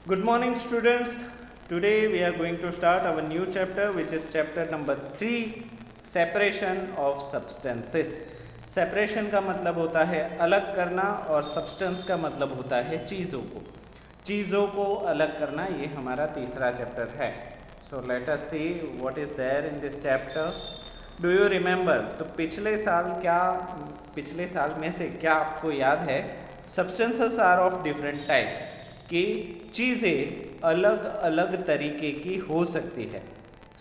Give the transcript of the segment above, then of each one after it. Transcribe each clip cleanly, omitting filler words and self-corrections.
Good morning, students. Today we are going to start our new chapter, which is chapter number 3, separation of substances. Separation का मतलब होता है अलग करना और सब्सटेंस का मतलब होता है चीज़ों को अलग करना। ये हमारा तीसरा चैप्टर है। So let us see what is there in this chapter. Do you remember? तो पिछले साल में से क्या आपको याद है substances are of different type, कि चीज़ें अलग अलग तरीके की हो सकती है।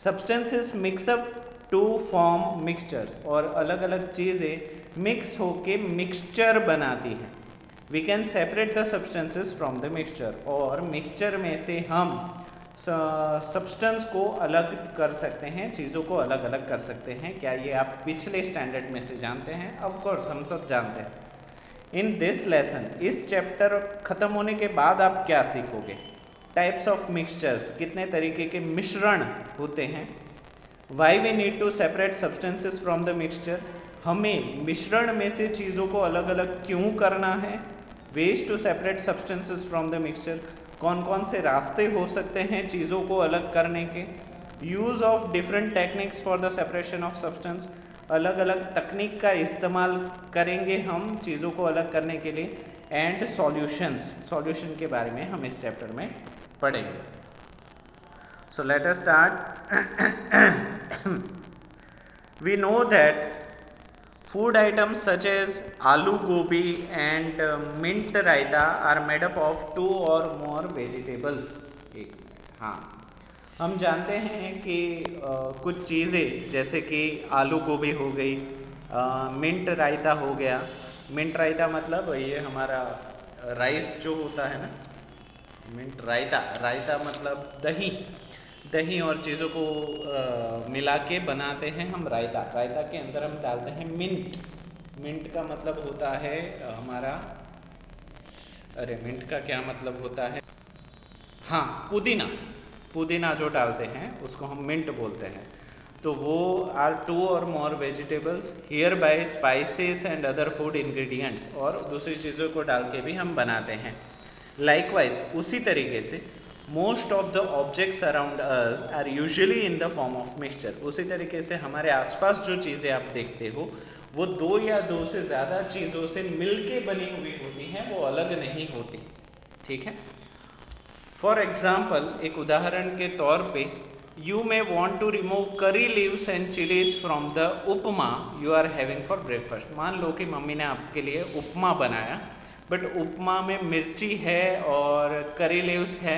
Substances mix up to form mixtures, और अलग अलग चीज़ें मिक्स होके मिक्सचर बनाती हैं। We can separate the substances from the mixture, और मिक्सचर में से हम सब्सटेंस को अलग कर सकते हैं, चीज़ों को अलग अलग कर सकते हैं। क्या ये आप पिछले स्टैंडर्ड में से जानते हैं? ऑफ कोर्स हम सब जानते हैं। इन दिस लेसन, इस चैप्टर खत्म होने के बाद आप क्या सीखोगे? टाइप्स ऑफ मिक्सचर्स, कितने तरीके के मिश्रण होते हैं। Why we need to separate substances from the mixture, हमें मिश्रण में से चीज़ों को अलग अलग क्यों करना है। Ways to separate substances from the mixture, कौन कौन से रास्ते हो सकते हैं चीज़ों को अलग करने के। Use of different techniques for the separation of substance, अलग अलग तकनीक का इस्तेमाल करेंगे हम चीज़ों को अलग करने के लिए। एंड सॉल्यूशन के बारे में हम इस चैप्टर में पढ़ेंगे। सो let us start. We know that food items such as aloo gobi and mint raita are made up of 2 or more vegetables. हाँ, हम जानते हैं कि कुछ चीज़ें जैसे कि आलू गोभी हो गई, मिंट रायता हो गया। मिंट रायता मतलब ये हमारा राइस जो होता है ना, मिंट रायता मतलब दही और चीज़ों को मिला के बनाते हैं हम रायता के अंदर हम डालते हैं मिंट का मतलब होता है हमारा, अरे मिंट का क्या मतलब होता है, हाँ, पुदीना जो डालते हैं उसको हम मिंट बोलते हैं। तो वो आर 2 और मोर vegetables here bye spices and other food ingredients, और दूसरी चीज़ों को डाल के भी हम बनाते हैं। लाइकवाइज उसी तरीके से most of the objects around us are usually in the form of mixture, उसी तरीके से हमारे आसपास जो चीज़ें आप देखते हो वो 2 या 2 से ज़्यादा चीज़ों से मिलके बनी हुई होती हैं, वो अलग नहीं होती। ठीक है। फॉर एग्जाम्पल, एक उदाहरण के तौर पे, you may want to remove curry leaves and chillies from the upma you are having for breakfast. मान लो कि मम्मी ने आपके लिए उपमा बनाया, बट उपमा में मिर्ची है और करी लीव्स है,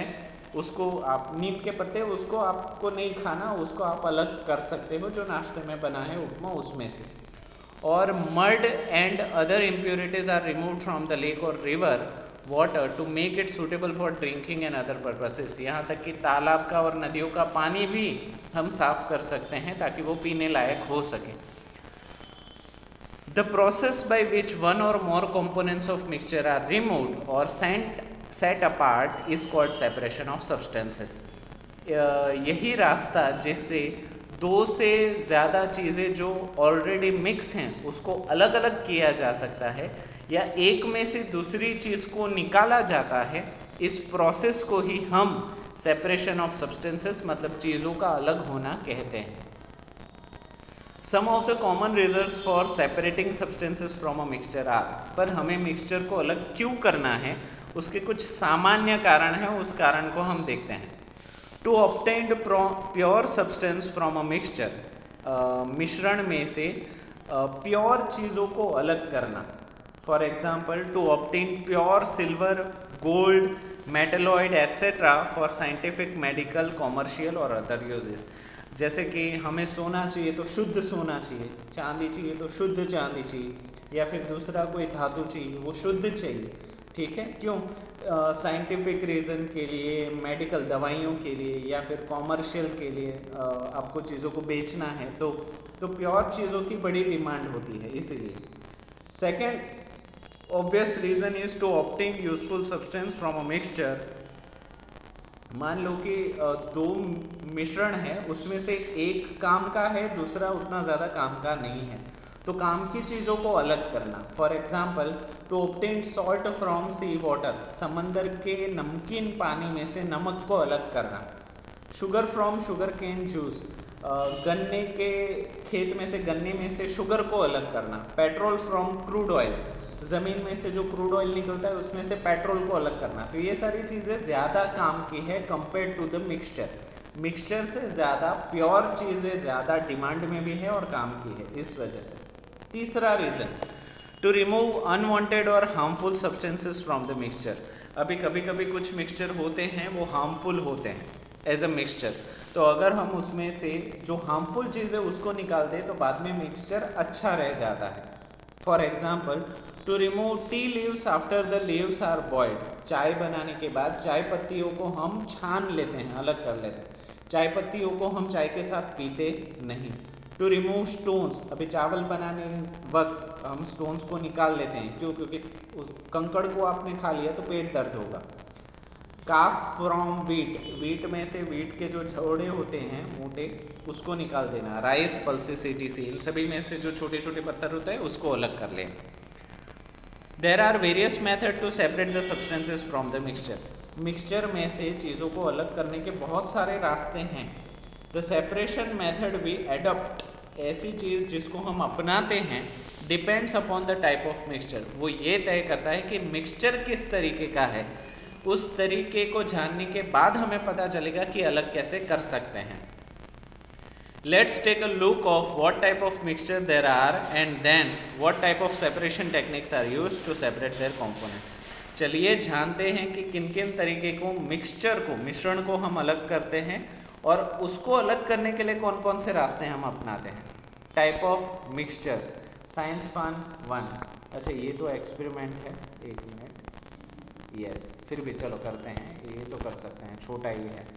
उसको आप नीम के पत्ते, उसको आपको नहीं खाना, उसको आप अलग कर सकते हो जो नाश्ते में बना है उपमा उसमें से। और mud and other impurities are removed from the lake और river water to make it suitable for drinking and other purposes. यहाँ तक कि तालाब का और नदियों का पानी भी हम साफ कर सकते हैं ताकि वो पीने लायक हो सके। The process by which one or more components of mixture are removed or set apart is called separation of substances. यही रास्ता जिससे 2 से ज़्यादा चीज़ें जो ऑलरेडी मिक्स हैं उसको अलग अलग किया जा सकता है, या एक में से दूसरी चीज़ को निकाला जाता है, इस प्रोसेस को ही हम सेपरेशन ऑफ सब्सटेंसेस मतलब चीज़ों का अलग होना कहते हैं। Some of the common reasons for separating substances from a mixture are, पर हमें मिक्सचर को अलग क्यों करना है उसके कुछ सामान्य कारण हैं, उस कारण को हम देखते हैं। To obtain pure substance from a mixture, मिश्रण में से प्योर चीज़ों को अलग करना। For example, to obtain pure silver, gold, metalloid etcetera for scientific, medical, commercial और अदर यूजेस। जैसे कि हमें सोना चाहिए तो शुद्ध सोना चाहिए, चांदी चाहिए तो शुद्ध चांदी चाहिए, या फिर दूसरा कोई धातु चाहिए वो शुद्ध चाहिए। ठीक है, क्यों? साइंटिफिक रीज़न के लिए, मेडिकल दवाइयों के लिए, या फिर कॉमर्शियल के लिए, आपको चीज़ों को बेचना है तो प्योर चीज़ों की बड़ी डिमांड होती है, इसीलिए। Second obvious reason is to obtain useful substance from a mixture. मान लो कि 2 मिश्रण है, उसमें से एक काम का है, दूसरा उतना ज़्यादा काम का नहीं है, तो काम की चीज़ों को अलग करना, for example to obtain salt from sea water, समंदर के नमकीन पानी में से नमक को अलग करना। Sugar from sugar cane juice, गन्ने के खेत में से गन्ने में से शुगर को अलग करना। पेट्रोल फ्रॉम क्रूड ऑयल, ज़मीन में से जो क्रूड ऑयल निकलता है उसमें से पेट्रोल को अलग करना। तो ये सारी चीज़ें ज़्यादा काम की है compare to the mixture. Mixture से ज़्यादा प्योर चीज़ें ज़्यादा डिमांड में भी है और काम की है, इस वजह से। तीसरा रीज़न, टू रिमूव अनवांटेड और harmful substances from the mixture. अभी कभी कभी कुछ मिक्सचर होते हैं वो हार्मफुल होते हैं एज अ मिक्सचर, तो अगर हम उसमें से जो हार्मफुल चीज़ है उसको निकाल दें तो बाद में मिक्सचर अच्छा रह जाता है। For example to remove tea leaves after the leaves are boiled, चाय बनाने के बाद चाय पत्तियों को हम छान लेते हैं, अलग कर लेते हैं। चाय पत्तियों को हम चाय के साथ पीते नहीं। टू रिमूव स्टोन्स, अभी चावल बनाने वक्त हम स्टोन्स को निकाल लेते हैं, क्यों? क्योंकि उस कंकड़ को आपने खा लिया तो पेट दर्द होगा। काफ फ्रॉम वीट, वीट में से वीट के जो छोड़े होते हैं मोटे, उसको निकाल देना। राइस, पल्सेस, etc, इन सभी में से जो छोटे छोटे पत्थर होते हैं उसको अलग कर लेना। There are various method to separate the substances from the mixture, mixture में से चीज़ों को अलग करने के बहुत सारे रास्ते हैं। The separation method we adopt, ऐसी चीज़ जिसको हम अपनाते हैं, depends upon the type of mixture, वो ये तय करता है कि मिक्सचर किस तरीके का है। उस तरीके को जानने के बाद हमें पता चलेगा कि अलग कैसे कर सकते हैं। Let's take a look of what type of mixture there are and then what type of separation techniques are used to separate their component. चलिए जानते हैं कि किन किन तरीके को मिक्सचर को, मिश्रण को हम अलग करते हैं और उसको अलग करने के लिए कौन कौन से रास्ते हम अपनाते हैं। Type of mixtures, science fun 1। अच्छा ये तो एक्सपेरिमेंट है, एक मिनट, यस फिर भी चलो करते हैं, ये तो कर सकते हैं, छोटा ही है।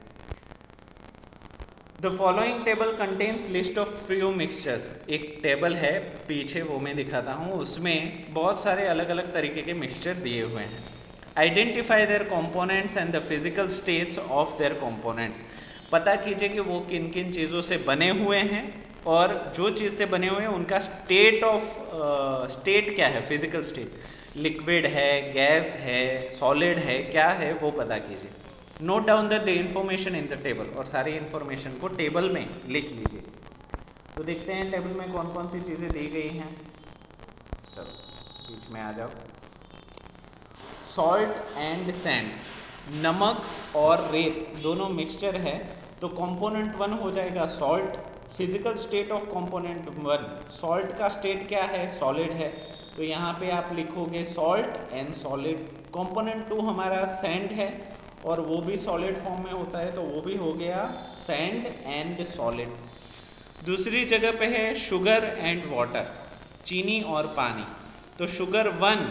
The following table contains list of few mixtures, एक टेबल है पीछे, वो मैं दिखाता हूँ, उसमें बहुत सारे अलग अलग तरीके के मिक्सचर दिए हुए हैं। Identify their components and the physical states of their components, पता कीजिए कि वो किन किन चीज़ों से बने हुए हैं और जो चीज़ से बने हुए हैं उनका स्टेट क्या है, फिजिकल स्टेट, लिक्विड है, गैस है, सॉलिड है, क्या है वो पता कीजिए। Note down the information in the table, और सारी इंफॉर्मेशन को टेबल में लिख लीजिए। तो देखते हैं टेबल में कौन कौन सी चीज़ें दी गई हैं। चलो बीच में आ जाओ। सॉल्ट एंड सैंड, नमक और रेत दोनों मिक्सचर है, तो कंपोनेंट 1 हो जाएगा salt. Physical state of component 1, salt का स्टेट क्या है, सॉलिड है, तो यहाँ पे आप लिखोगे सॉल्ट एंड सॉलिड। कंपोनेंट 2 हमारा सैंड है और वो भी सॉलिड फॉर्म में होता है, तो वो भी हो गया सैंड एंड सॉलिड। दूसरी जगह पे है शुगर एंड वाटर, चीनी और पानी, तो शुगर 1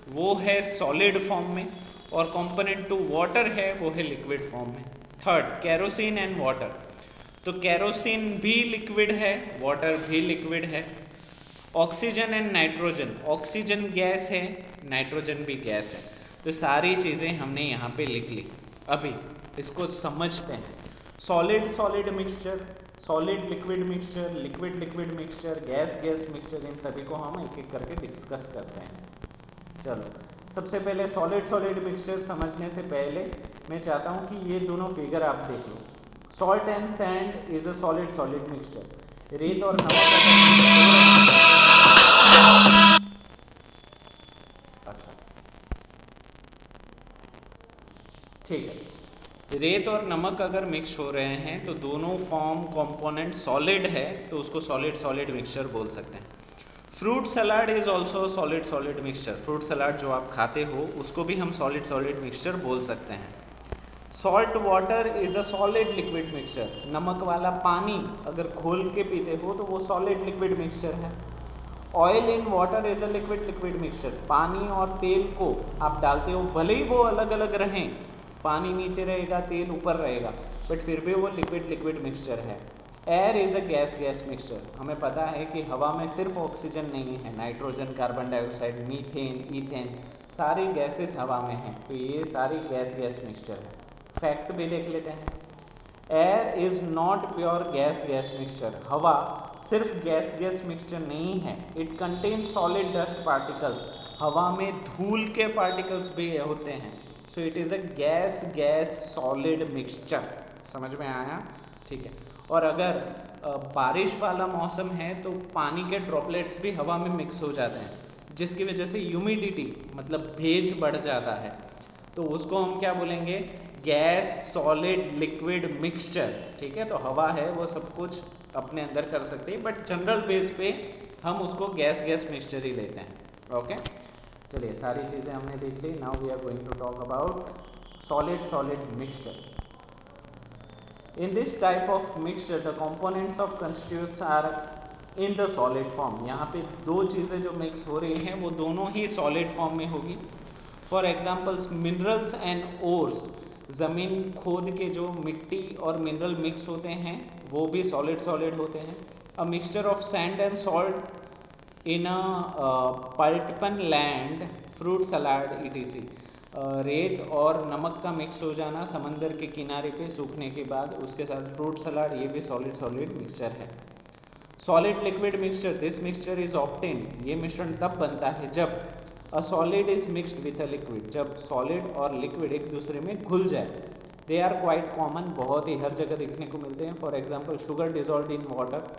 वो है सॉलिड फॉर्म में और कंपोनेंट 2 वाटर है, वो है लिक्विड फॉर्म में। थर्ड केरोसिन एंड वाटर, तो केरोसिन भी लिक्विड है, वाटर भी लिक्विड है। Oxygen and nitrogen, oxygen gas है, नाइट्रोजन भी गैस है, तो सारी चीज़ें हमने यहाँ पे लिख ली। अभी इसको समझते हैं। Solid solid mixture, solid liquid mixture, liquid liquid mixture, gas gas mixture, इन सभी को हम एक एक करके डिस्कस करते हैं। चलो सबसे पहले सॉलिड सॉलिड मिक्सचर समझने से पहले मैं चाहता हूँ कि ये दोनों फिगर आप देख लो। Salt and sand is a solid solid mixture, रेत और नमक। अच्छा ठीक है, रेत और नमक अगर मिक्स हो रहे हैं तो दोनों फॉर्म कंपोनेंट सॉलिड है, तो उसको सॉलिड सॉलिड मिक्सचर बोल सकते हैं। Fruit salad is also solid solid mixture, fruit salad जो आप खाते हो उसको भी हम सॉलिड सॉलिड मिक्सचर बोल सकते हैं। Salt water is a solid liquid mixture, नमक वाला पानी अगर घोल के पीते हो तो वो सॉलिड लिक्विड मिक्सचर है। Oil in water is a liquid liquid mixture, पानी और तेल को आप डालते हो, भले ही वो अलग अलग रहें, पानी नीचे रहेगा तेल ऊपर रहेगा, बट फिर भी वो लिक्विड लिक्विड मिक्सचर है। Air is a gas gas mixture, हमें पता है कि हवा में सिर्फ ऑक्सीजन नहीं है, nitrogen, carbon dioxide, methane, ethane, सारी गैसेस हवा में हैं, तो ये सारी गैस गैस मिक्सचर है। फैक्ट भी देख लेते हैं। Air is not pure gas gas mixture, हवा सिर्फ गैस मिक्सचर नहीं है, it contain solid dust particles, हवा में धूल के पार्टिकल्स भी होते हैं। So it is a gas solid mixture. समझ में आया? ठीक है। और अगर बारिश वाला मौसम है तो पानी के ड्रॉपलेट्स भी हवा में मिक्स हो जाते हैं, जिसकी वजह से ह्यूमिडिटी मतलब भेज बढ़ जाता है, तो उसको हम क्या बोलेंगे? Gas solid liquid mixture. ठीक है, तो हवा है वो सब कुछ अपने अंदर कर सकते हैं, बट जनरल बेस पे हम उसको गैस मिक्सचर ही लेते हैं। ओके, चलिए सारी चीज़ें हमने देख ली। Now we are going to talk about solid mixture. In this type of mixture, the components of constituents are in the solid form. यहाँ पे दो चीज़ें जो मिक्स हो रही हैं वो दोनों ही सॉलिड फॉर्म में होगी। For examples minerals and ores, ज़मीन खोद के जो मिट्टी और मिनरल मिक्स होते हैं वो भी सॉलिड होते हैं। A mixture of sand and salt in a पल्टपन लैंड, फ्रूट सलाड etc. रेत और नमक का मिक्स हो जाना समंदर के किनारे पे सूखने के बाद, उसके साथ फ्रूट सलाड, ये भी सॉलिड मिक्सचर है। Solid liquid mixture, this mixture is obtained, ये मिश्रण तब बनता है जब a solid is mixed with a liquid, जब सॉलिड और लिक्विड एक दूसरे में घुल जाए। दे आर क्वाइट कॉमन, बहुत ही हर जगह देखने को मिलते हैं। For example sugar dissolve in water,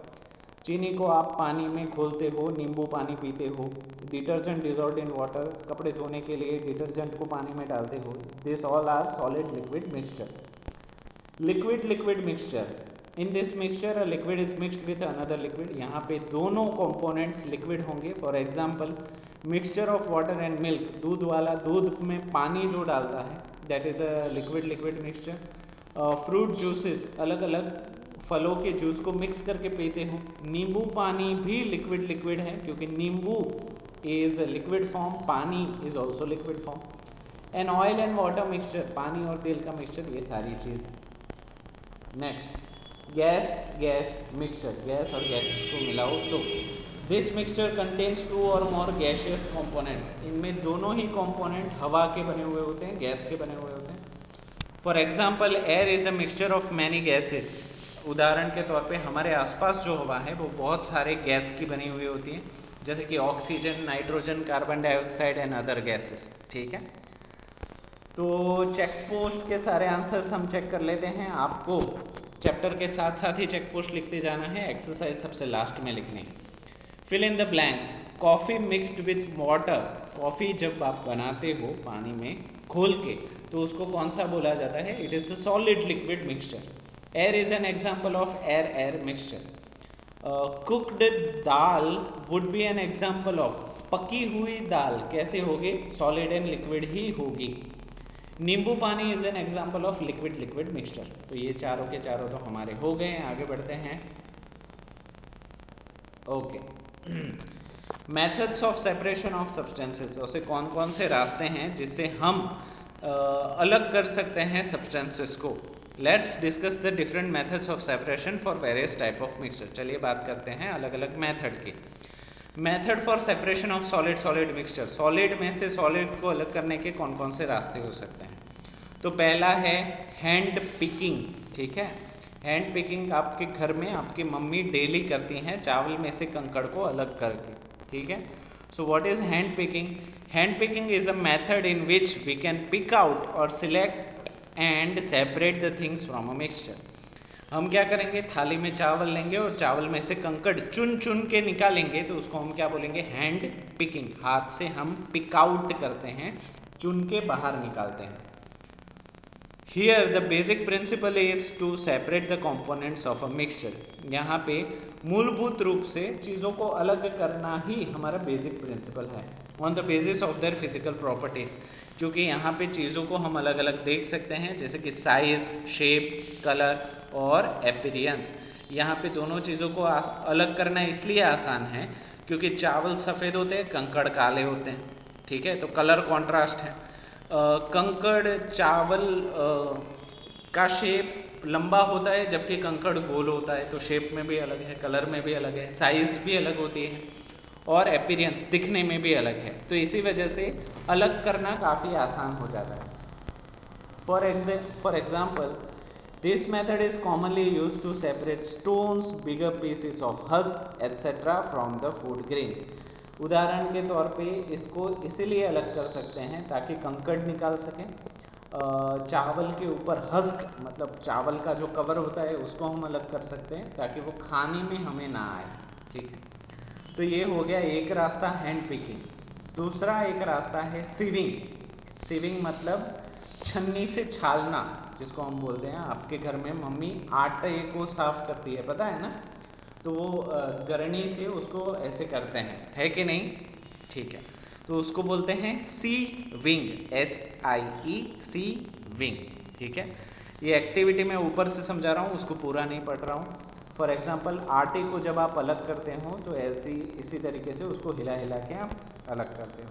चीनी को आप पानी में घोलते हो, नींबू पानी पीते हो। डिटर्जेंट डिजॉल्व इन वाटर, कपड़े धोने के लिए डिटर्जेंट को पानी में डालते हो। This all are solid liquid mixture. Liquid mixture, in this mixture a liquid is mixed with another liquid, यहाँ पे दोनों कंपोनेंट्स लिक्विड होंगे। For example mixture of water and milk, दूध वाला दूध में पानी जो डालता है that is a liquid mixture. Fruit juices, अलग अलग फलों के जूस को मिक्स करके पीते हो। नींबू पानी भी लिक्विड है, क्योंकि नींबू इज लिक्विड फॉर्म, पानी is also liquid form. An oil and water mixture, पानी और तेल का मिक्सचर, ये सारी चीज। नेक्स्ट गैस मिक्सचर, गैस और गैस को मिलाओ तो दिस मिक्सचर कंटेन्स 2 और मोर गैसियस कंपोनेंट्स, इनमें दोनों ही कंपोनेंट हवा के बने हुए होते हैं, गैस के बने हुए होते हैं। For example air is a mixture of many gases, उदाहरण के तौर पे हमारे आसपास जो हवा है वो बहुत सारे गैस की बनी हुई होती है, जैसे कि oxygen, nitrogen, carbon dioxide and other gases. ठीक है, तो चेक पोस्ट के सारे आंसर्स हम चेक कर लेते हैं। आपको चैप्टर के साथ साथ ही चेक पोस्ट लिखते जाना है, एक्सरसाइज सबसे लास्ट में लिखनी है। Fill in the blanks, coffee mixed with water, coffee जब आप बनाते हो पानी में घोल के तो उसको कौन सा बोला जाता है? It is a solid liquid mixture. Air is an example of air mixture. Cooked dal would be an example of, पकी हुई दाल कैसे होगी? सॉलिड एंड लिक्विड ही होगी। नींबू पानी is an example of liquid mixture. तो ये चारों के चारों तो हमारे हो गए हैं, आगे बढ़ते हैं। Okay, methods of separation of substances, उसे कौन कौन से रास्ते हैं जिससे हम अलग कर सकते हैं सब्सटेंसेस को। Let's discuss the different methods of separation for various type of mixture. चलिए बात करते हैं अलग अलग मेथड की। Method for separation of solid mixture, solid में से सॉलिड को अलग करने के कौन कौन से रास्ते हो सकते हैं? तो पहला है हैंड पिकिंग। ठीक है, हैंड पिकिंग आपके घर में आपकी मम्मी डेली करती हैं, चावल में से कंकड़ को अलग करके। ठीक है, so what is hand picking? Hand picking is a method in which we can pick out or select and separate the things from a mixture. हम क्या करेंगे? थाली में चावल लेंगे और चावल में से कंकड़ चुन चुन के निकालेंगे, तो उसको हम क्या बोलेंगे? Hand picking. हाथ से हम पिक आउट करते हैं, चुन के बाहर निकालते हैं। Here the basic principle is to separate the components of a mixture. यहाँ पे मूलभूत रूप से चीज़ों को अलग करना ही हमारा बेसिक प्रिंसिपल है, on the basis of their physical properties, क्योंकि यहाँ पे चीज़ों को हम अलग अलग देख सकते हैं, जैसे कि साइज, शेप, कलर और अपीयरेंस। यहाँ पे दोनों चीज़ों को अलग करना इसलिए आसान है क्योंकि चावल सफ़ेद होते हैं, कंकड़ काले होते हैं। ठीक है, तो कलर कॉन्ट्रास्ट है। कंकड़ चावल का शेप लंबा होता है जबकि कंकड़ गोल होता है, तो शेप में भी अलग है, कलर में भी अलग है, साइज भी अलग होती है और अपीयरेंस दिखने में भी अलग है। तो इसी वजह से अलग करना काफ़ी आसान हो जाता है। For example This method is commonly used to separate stones, bigger pieces of husk etc. from the food grains. उदाहरण के तौर पे इसको इसीलिए अलग कर सकते हैं ताकि कंकड़ निकाल सकें। चावल के ऊपर हस्क मतलब चावल का जो कवर होता है उसको हम अलग कर सकते हैं ताकि वो खाने में हमें ना आए। ठीक है, तो ये हो गया एक रास्ता हैंड पिकिंग। दूसरा एक रास्ता है सीविंग। सीविंग मतलब छन्नी से छालना, जिसको हम बोलते हैं। आपके घर में मम्मी आटे को साफ करती है, पता है ना, तो वो गरनी से उसको ऐसे करते हैं, है कि नहीं? ठीक है, तो उसको बोलते हैं सी विंग, SIE सी विंग। ठीक है, ये एक्टिविटी मैं ऊपर से समझा रहा हूँ, उसको पूरा नहीं पढ़ रहा हूँ। फॉर एग्जाम्पल आटे को जब आप अलग करते हो तो इसी तरीके से उसको हिला हिला के आप अलग करते हो।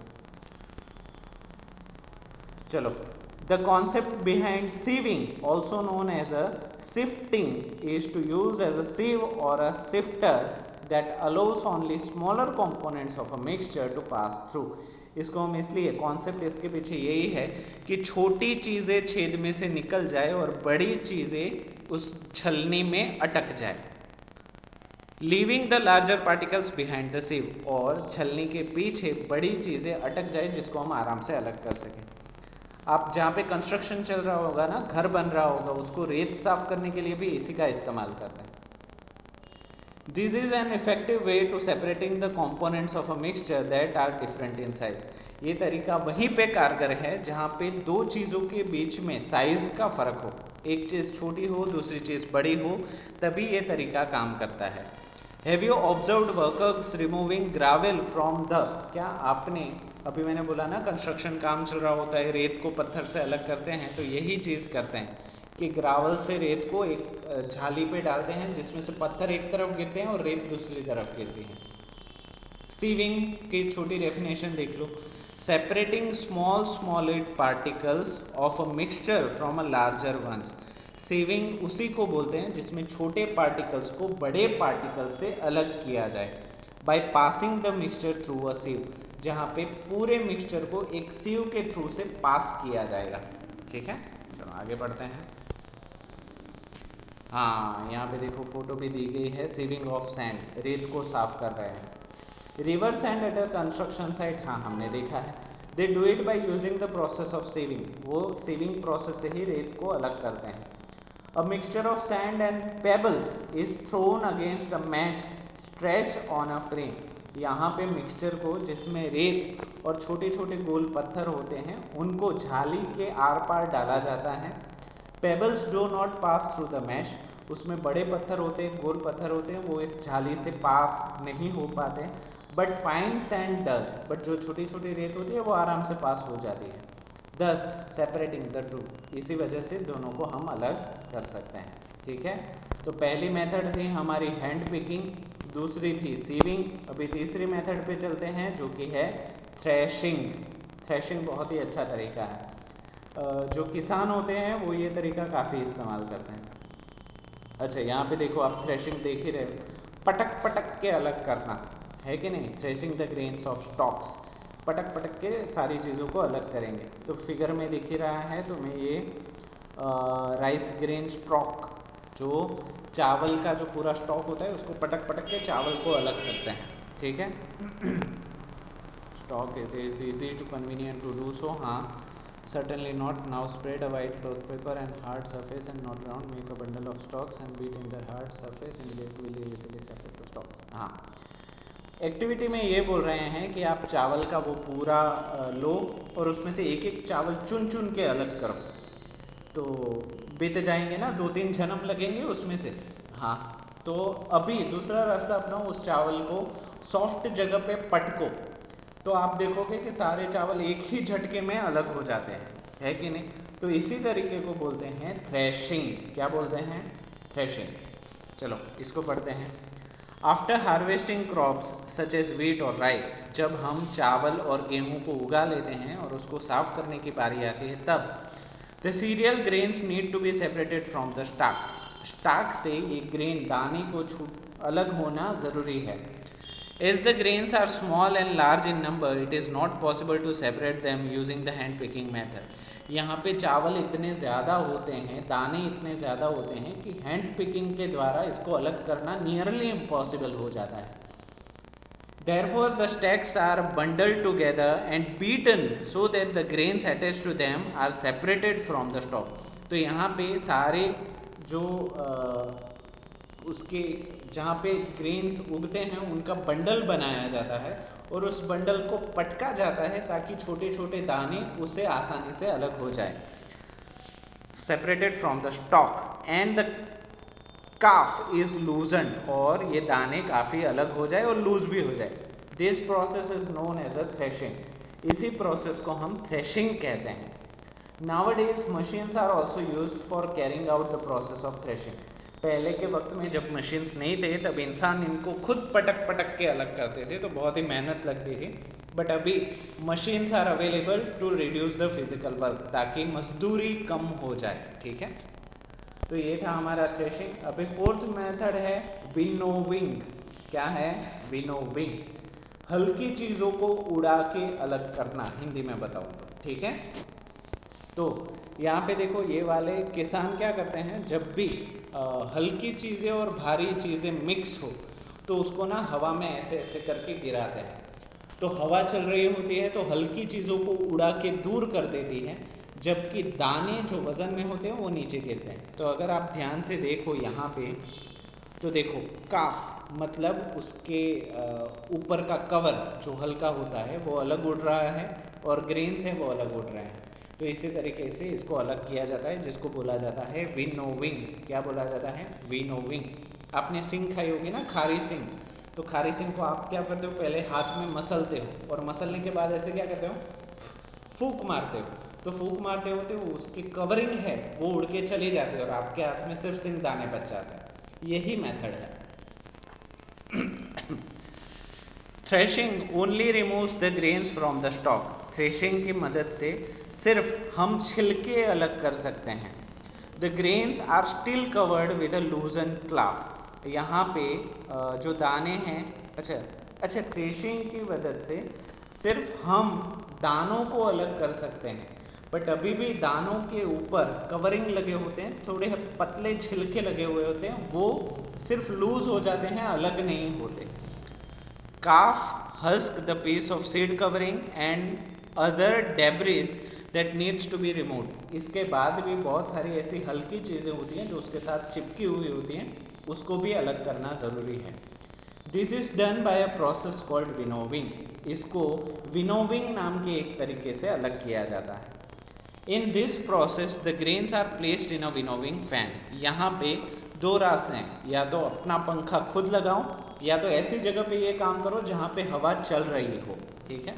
चलो, the concept behind sieving, also known as a sifting, is to use as a sieve or a sifter that allows only smaller components of a mixture to pass through. इसको हम इसलिए, कॉन्सेप्ट इसके पीछे यही है कि छोटी चीजें छेद में से निकल जाए और बड़ी चीजें उस छलनी में अटक जाए। Leaving the larger particles behind the sieve, और छलनी के पीछे बड़ी चीजें अटक जाए जिसको हम आराम से अलग कर सकें। आप जहाँ पे कंस्ट्रक्शन चल रहा होगा ना, घर बन रहा होगा, उसको रेत साफ करने के लिए भी इसी का इस्तेमाल करते हैं। This is an effective way to separating the components of a mixture that are different in size. ये तरीका वहीं पे कारगर है जहाँ पे दो चीज़ों के बीच में साइज का फर्क हो, एक चीज़ छोटी हो दूसरी चीज़ बड़ी हो, तभी ये तरीका काम करता है। Have you observed workers removing gravel from the, क्या आपने, अभी मैंने बोला ना कंस्ट्रक्शन काम चल रहा होता है, रेत को पत्थर से अलग करते हैं, तो यही चीज़ करते हैं कि ग्रावल से रेत को एक झाली पे डालते हैं जिसमें से पत्थर एक तरफ गिरते हैं और रेत दूसरी तरफ गिरती है। सीविंग की छोटी डेफिनेशन देख लो, separating small particles of a mixture from a larger ones. Sieving उसी को बोलते हैं जिसमें छोटे पार्टिकल्स को बड़े पार्टिकल से अलग किया जाए। By passing the mixture through a sieve, जहाँ पे पूरे मिक्सचर को एक सीव के थ्रू से पास किया जाएगा। ठीक है, चलो आगे बढ़ते हैं। हाँ, यहाँ पे देखो फोटो भी दी गई है, सीविंग ऑफ सैंड, रेत को साफ कर रहे हैं। River sand at a construction site, हाँ हमने देखा है। They do it by using the process of sieving, वो सीविंग प्रोसेस से ही रेत को अलग करते हैं। A mixture of sand and pebbles is thrown against a mesh stretch on a frame. यहाँ पे मिक्सचर को, जिसमें रेत और छोटे छोटे गोल पत्थर होते हैं, उनको झाली के आर पार डाला जाता है। Pebbles do not pass through the mesh, उसमें बड़े पत्थर होते हैं, गोल पत्थर होते हैं, वो इस झाली से पास नहीं हो पाते। But fine sand does, but जो छोटी छोटी रेत होती है वो आराम से पास हो जाती है। दस सेपरेटिंग द टू, इसी वजह से दोनों को हम अलग कर सकते हैं। ठीक है, तो पहली मेथड थी हमारी हैंड पिकिंग, दूसरी थी सीविंग, अभी तीसरी मेथड पे चलते हैं जो कि है थ्रेशिंग। थ्रेशिंग बहुत ही अच्छा तरीका है, जो किसान होते हैं वो ये तरीका काफ़ी इस्तेमाल करते हैं। अच्छा, यहाँ पे देखो आप थ्रेशिंग देख ही रहे हो, पटक पटक के अलग करना, है कि नहीं? Threshing the grains of stocks, पटक पटक के सारी चीज़ों को अलग करेंगे। तो फिगर में दिख ही रहा है तुम्हें ये राइस ग्रेन स्टॉक, जो चावल का जो पूरा स्टॉक होता है उसको पटक पटक के चावल को अलग करते हैं। ठीक है, stock it is easy to convenient to do so. हाँ, certainly not. Now spread a white cloth paper and hard surface and not round, make a bundle of stalks and beat in the hard surface and it will easily separate the stalks. हाँ, activity में ये बोल रहे हैं कि आप चावल का वो पूरा लो और उसमें से एक एक चावल चुन चुन के अलग करो, तो बीत जाएंगे ना, 2-3 जन्म लगेंगे उसमें से। हाँ, तो अभी दूसरा रास्ता अपनाओ, उस चावल को सॉफ्ट जगह पे पटको, तो आप देखोगे कि सारे चावल एक ही झटके में अलग हो जाते हैं, है कि नहीं? तो इसी तरीके को बोलते हैं थ्रेशिंग। क्या बोलते हैं? थ्रेशिंग। चलो इसको पढ़ते हैं। After harvesting crops such as wheat और राइस, जब हम चावल और गेहूं को उगा लेते हैं और उसको साफ करने की बारी आती है, तब the cereal grains need to be separated from the stalk. Stalk से ये ग्रेन, दाने को अलग होना ज़रूरी है। As the grains are small and large in number, it is not possible to separate them using the hand picking method. यहाँ पे चावल इतने ज़्यादा होते हैं, दाने इतने ज़्यादा होते हैं कि हैंड पिकिंग के द्वारा इसको अलग करना नियरली इम्पॉसिबल हो जाता है। Therefore, the stacks are bundled together and beaten so that the grains attached to them are separated from the stalk. तो यहाँ पे सारे जो उसके जहाँ पे ग्रेन्स उगते हैं उनका बंडल बनाया जाता है और उस बंडल को पटका जाता है ताकि छोटे छोटे दाने उससे आसानी से अलग हो जाए। Separated from the stock and the calf is लूजन, और ये दाने काफ़ी अलग हो जाए और लूज भी हो जाए। This process is known as a threshing. इसी प्रोसेस को हम थ्रेशिंग कहते हैं। Nowadays machines are also used for carrying out the process of threshing. पहले के वक्त में जब मशीन्स नहीं थे तब इंसान इनको खुद पटक पटक के अलग करते थे, तो बहुत ही मेहनत लगती थी। बट अभी machines are available to reduce the physical work, ताकि मजदूरी कम हो जाए। ठीक है, तो ये था हमारा थ्रेशिंग। अभी फोर्थ मेथड है विनोविंग। क्या है विनोविंग? हल्की चीज़ों को उड़ा के अलग करना, हिंदी में बताऊँ तो। ठीक है, तो यहाँ पे देखो ये वाले किसान क्या करते हैं, जब भी हल्की चीज़ें और भारी चीज़ें मिक्स हो तो उसको ना हवा में ऐसे ऐसे करके गिराते हैं। तो हवा चल रही होती है तो हल्की चीज़ों को उड़ा के दूर कर देती है, जबकि दाने जो वज़न में होते हैं वो नीचे गिरते हैं। तो अगर आप ध्यान से देखो यहाँ पे, तो देखो काफ मतलब उसके ऊपर का कवर जो हल्का होता है वो अलग उड़ रहा है और ग्रेन्स हैं वो अलग उड़ रहे हैं। तो इसी तरीके से इसको अलग किया जाता है, जिसको बोला जाता है विनोविंग। क्या बोला जाता है? विनोविंग। आपने सिंग खाई होगी ना, खारी सिंग। तो खारी सिंग को आप क्या करते हो, पहले हाथ में मसलते हो और मसलने के बाद ऐसे क्या करते हो, फूंक मारते हो। तो फूंक मारते होते हो उसकी कवरिंग है वो उड़ के चली जाती है और आपके हाथ में सिर्फ सिंग दाने बच जाते हैं। यही मेथड है। Threshing only removes the grains from the stock. Threshing की मदद से सिर्फ हम छिलके अलग कर सकते हैं। The grains are still covered with a loosen क्लाफ। यहाँ पे जो दाने हैं, अच्छा थ्रेशिंग की मदद से सिर्फ हम दानों को अलग कर सकते हैं, बट अभी भी दानों के ऊपर कवरिंग लगे होते हैं, थोड़े पतले छिलके लगे हुए होते हैं, वो सिर्फ लूज हो जाते हैं, अलग नहीं होते। Calf husk the piece of seed covering and other debris that needs to be removed। इसके बाद भी बहुत सारी ऐसी हल्की चीज़ें होती हैं जो उसके साथ चिपकी हुई होती हैं, उसको भी अलग करना ज़रूरी है। This is done by a process called winnowing. इसको विनोविंग नाम के एक तरीके से अलग किया जाता है। In this process the grains are placed in a winnowing fan. यहाँ पे दो रास्ते हैं, या तो अपना पंखा खुद लगाओ या तो ऐसी जगह पे ये काम करो जहाँ पे हवा चल रही हो। ठीक है,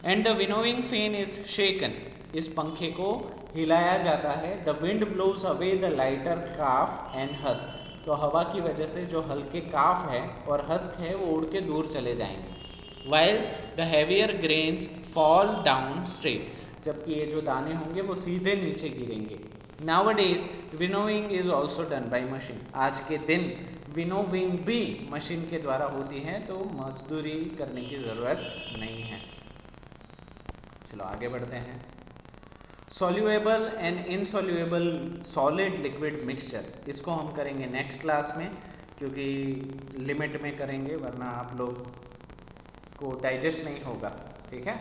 and the winnowing fan is shaken. इस पंखे को हिलाया जाता है। The wind blows away the lighter chaff and husk. तो हवा की वजह से जो हल्के काफ है और हस्क है वो उड़ के दूर चले जाएंगे। While the heavier grains fall down straight. जबकि ये जो दाने होंगे वो सीधे नीचे गिरेंगे। Nowadays winnowing is also done by machine. आज के दिन विनोविंग भी मशीन के द्वारा होती है, तो मजदूरी करने की ज़रूरत नहीं है। चलो आगे बढ़ते हैं। Soluble and insoluble solid liquid mixture, इसको हम करेंगे नेक्स्ट क्लास में, क्योंकि लिमिट में करेंगे वरना आप लोग को डाइजेस्ट नहीं होगा। ठीक है,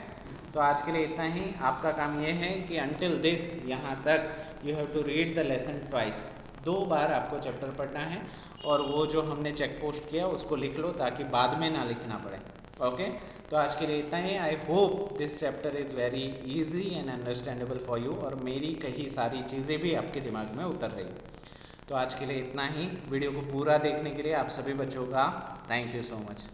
तो आज के लिए इतना ही। आपका काम ये है कि अंटिल दिस, यहाँ तक you have to read the lesson twice. 2 बार आपको चैप्टर पढ़ना है और वो जो हमने चेक पोस्ट किया उसको लिख लो ताकि बाद में ना लिखना पड़े। ओके, तो आज के लिए इतना ही। I hope this chapter is very easy and understandable for you, और मेरी कई सारी चीज़ें भी आपके दिमाग में उतर रही। तो आज के लिए इतना ही। वीडियो को पूरा देखने के लिए आप सभी बच्चों का थैंक यू सो मच।